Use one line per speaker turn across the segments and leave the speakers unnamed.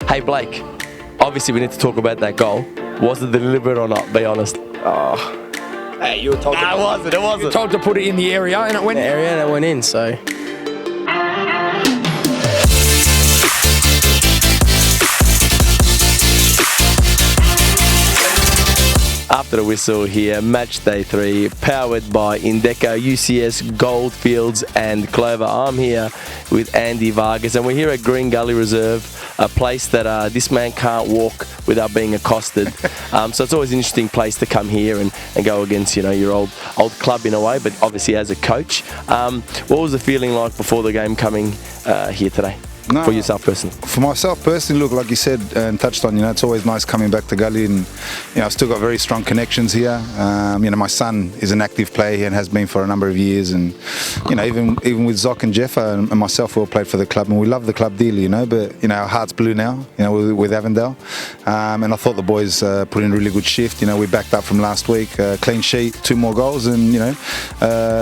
Hey Blake, obviously we need to talk about that goal. Was it deliberate or not? Be honest.
Hey, you were told
It wasn't. It
you were
wasn't.
told to put it in the area, and it went
The area that went in, so.
After the whistle here, match day 3, powered by Indeco, UCS, Goldfields and Clover. I'm here with Andy Vargas, and we're here at Green Gully Reserve, a place that this man can't walk without being accosted. So it's always an interesting place to come here and go against, you know, your old club in a way, but obviously as a coach. What was the feeling like before the game coming here today?
No,
for yourself personally?
For myself personally, look, like you said and touched on, you know, it's always nice coming back to Gully, and you know, I've still got very strong connections here. You know, my son is an active player and has been for a number of years, and you know, even with Zoc and Jeff and myself, we all played for the club, and we love the club dearly, you know. But you know, our heart's blue now, you know, with Avondale, and I thought the boys put in a really good shift. You know, we backed up from last week, clean sheet, 2 more goals, and you know,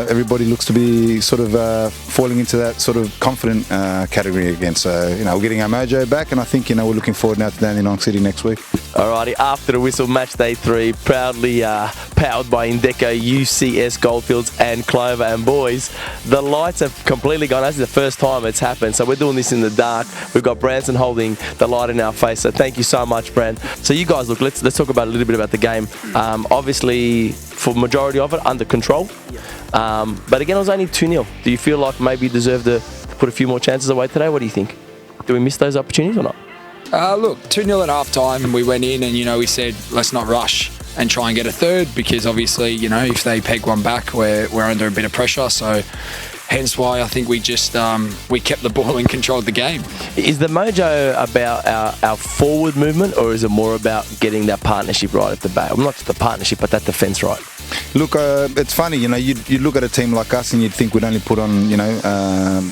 everybody looks to be sort of falling into that sort of confident category again. So, you know, we're getting our mojo back, and I think, you know, we're looking forward now to Dandenong City next week.
Alrighty, after the whistle, match day 3, proudly powered by Indeco, UCS, Goldfields and Clover. And boys, the lights have completely gone. This is the first time it's happened, so we're doing this in the dark. We've got Branson holding the light in our face, so thank you so much, Bran. So you guys, look, let's talk about a little bit about the game. Obviously, for majority of it, under control. But again, it was only 2-0. Do you feel like maybe you deserve to put a few more chances away today? What do you think? Do we miss those opportunities or not?
look, 2-0 at half time, and we went in and, you know, we said, let's not rush and try and get a third, because obviously, you know, if they peg one back, we're under a bit of pressure. So hence why I think we just we kept the ball and controlled the game. Is
the mojo about our forward movement, or is it more about getting that partnership right at the back? Well, not just the partnership, but that defence right.
Look, it's funny, you know, you look at a team like us and you'd think we'd only put on, you know,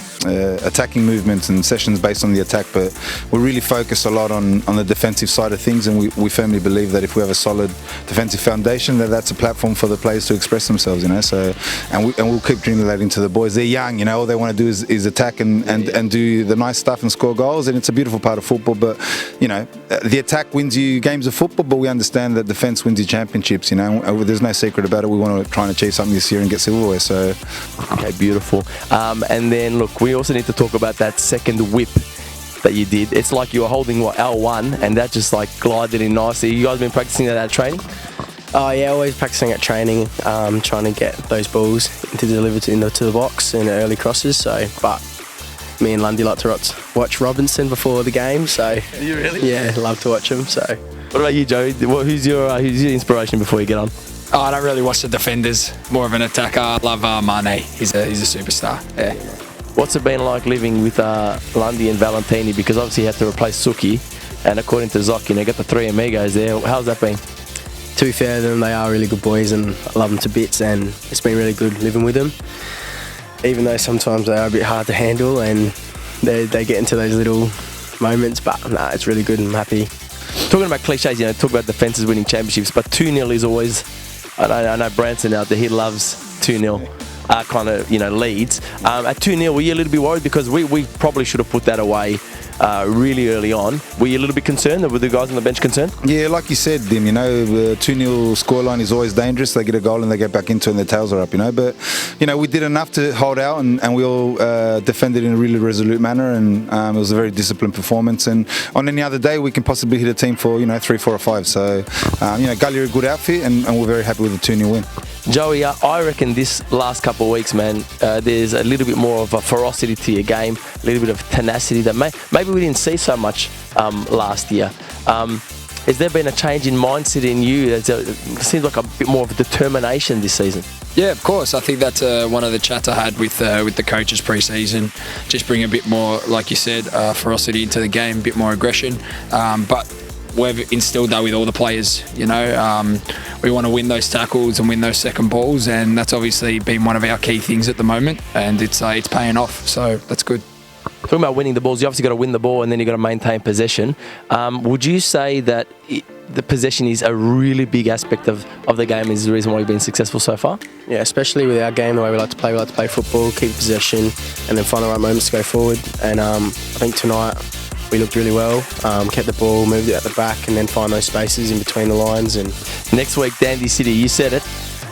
attacking movements and sessions based on the attack, but we really focus a lot on the defensive side of things, and we firmly believe that if we have a solid defensive foundation, that's a platform for the players to express themselves, you know. So, and we'll keep drilling that into the boys. They're young, you know, all they want to do is attack and do the nice stuff and score goals, and it's a beautiful part of football. But you know, the attack wins you games of football, but we understand that defense wins you championships, you know. There's no secret about it. We want to try and achieve something this year and get silverware. So,
okay, beautiful. And then look, we also need to talk about that second whip that you did. It's like you were holding L1, and that just like glided in nicely. You guys been practicing that at training?
Oh yeah, always practicing at training, trying to get those balls to deliver to the box in early crosses. So, but me and Lundy like to watch Robinson before the game. So,
you really?
Yeah, love to watch him. So,
what about you, Joey? Who's your inspiration before you get on?
Oh, I don't really watch the defenders. More of an attacker. I love Mane. He's a superstar. Yeah.
What's it been like living with Lundy and Valentini? Because obviously you had to replace Suki, and according to Zoc, you know, got the 3 amigos there. How's that been?
To be fair to them, they are really good boys, and I love them to bits, and it's been really good living with them. Even though sometimes they are a bit hard to handle, and they get into those little moments, but nah, it's really good, and I'm happy.
Talking about cliches, you know, talk about defences winning championships, but 2-0 is always, I know Branson out there, he loves 2-0 kind of, you know, leads. At 2-0, were you a little bit worried? Because we probably should have put that away really early on. Were you a little bit concerned? Were the guys on the bench concerned?
Yeah, like you said, Dim, you know, the 2-0 scoreline is always dangerous. They get a goal and they get back into it and their tails are up, you know. But, you know, we did enough to hold out, and we all defended in a really resolute manner, and it was a very disciplined performance. And on any other day, we can possibly hit a team for, you know, 3, 4 or 5. So, you know, Gully are a good outfit, and we're very happy with the 2-0 win.
Joey, I reckon this last couple of weeks, man, there's a little bit more of a ferocity to your game, a little bit of tenacity that maybe we didn't see so much last year. Has there been a change in mindset in you? It seems like a bit more of a determination this season.
Yeah, of course. I think that's one of the chats I had with the coaches pre-season. Just bring a bit more, like you said, ferocity into the game, a bit more aggression. But we've instilled that with all the players, you know. We want to win those tackles and win those second balls, and that's obviously been one of our key things at the moment, and it's paying off, so that's good.
Talking about winning the balls, you obviously got to win the ball and then you've got to maintain possession. Would you say that the possession is a really big aspect of the game, is the reason why you've been successful so far?
Yeah, especially with our game, the way we like to play football, keep possession, and then find the right moments to go forward. And I think tonight we looked really well, kept the ball, moved it at the back, and then find those spaces in between the lines. And
Next week, Dandy City, you said it.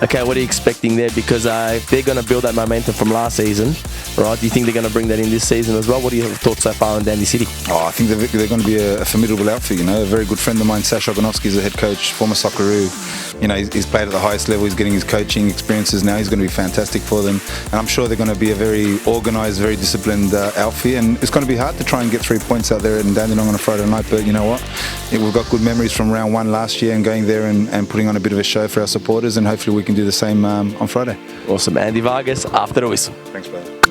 Okay, what are you expecting there? Because if they're going to build that momentum from last season, right, do you think they're going to bring that in this season as well? What are your thoughts so far on Dandy City?
Oh, I think they're going to be a formidable outfit, you know. A very good friend of mine, Sash Oganovsky, is the head coach, former Socceroo. You know, he's played at the highest level, he's getting his coaching experiences now. He's going to be fantastic for them. And I'm sure they're going to be a very organised, very disciplined outfit. And it's going to be hard to try and get 3 points out there in Dandenong on a Friday night. But you know what? We've got good memories from round 1 last year and going there and putting on a bit of a show for our supporters. And hopefully we can do the same on Friday.
Awesome. Andy Vargas, after the whistle.
Thanks, brother.